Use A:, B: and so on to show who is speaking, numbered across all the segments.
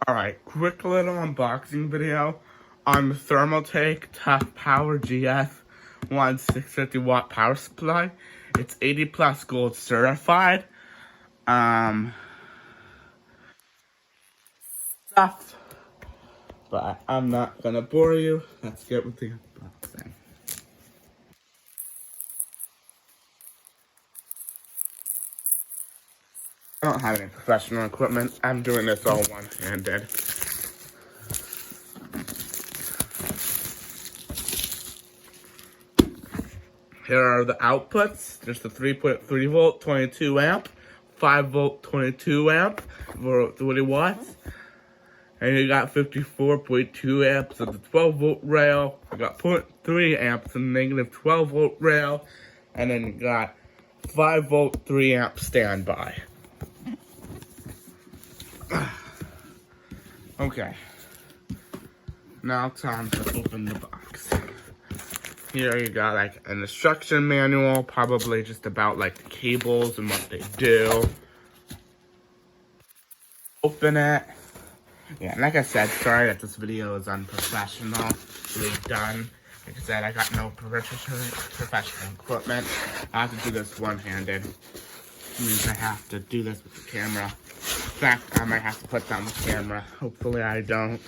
A: Alright, quick little unboxing video on the Thermaltake toughpower gf1 650 watt power supply. It's 80 plus gold certified. Stuff. But I'm not gonna bore you. Let's get with the unboxing. I don't have any professional equipment. I'm doing this all one-handed. Here are the outputs. There's the 3.3 volt, 22 amp, 5 volt, 22 amp for 40 watts. And you got 54.2 amps of the 12 volt rail. You got 0.3 amps of negative 12 volt rail. And then you got 5 volt, 3 amp standby. Okay. Now time to open the box. Here you got like an instruction manual, probably just about like the cables and what they do. Open it. Yeah, like I said, sorry that this video is unprofessional. Really done. Like I said, I got no professional equipment. I have to do this one-handed. It means I have to do this with the camera. In fact, I might have to put down the camera. Hopefully I don't.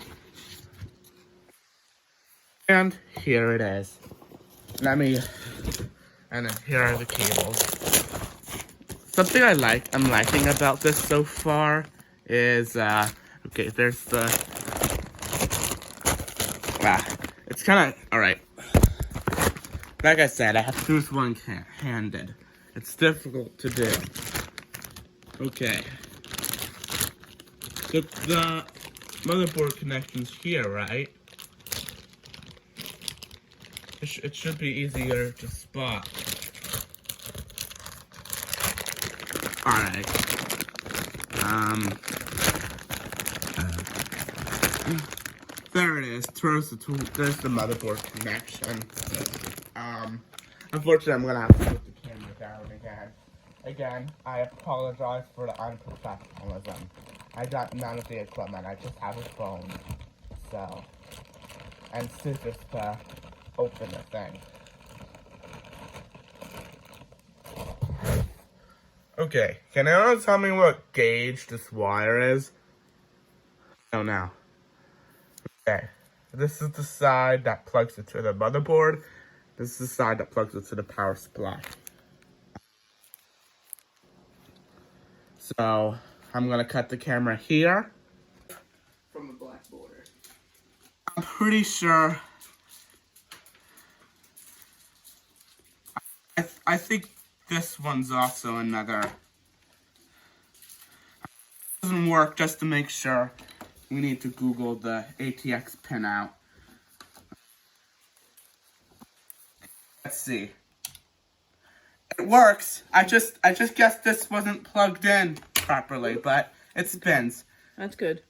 A: And here it is. And then here are the cables. Something I'm liking about this so far is, okay, there's the, it's kind of, alright. Like I said, I have to do this one-handed. It's difficult to do. Okay. The motherboard connection's here, right? It should be easier to spot. Alright. There it is. There's the motherboard connection. Unfortunately, I'm gonna have to put the camera down again. Again, I apologize for the unprofessionalism. I got none of the equipment. I just have a phone. So, and scissors to open the thing. Okay, can anyone tell me what gauge this wire is? Oh, now. Okay, this is the side that plugs it to the motherboard. This is the side that plugs it to the power supply. So, I'm gonna cut the camera here from the black border. I'm pretty sure. I think this one's also another. Doesn't work. Just to make sure, we need to Google the ATX pinout. Let's see. It works. I just guess this wasn't plugged in properly, but it spins.
B: That's good.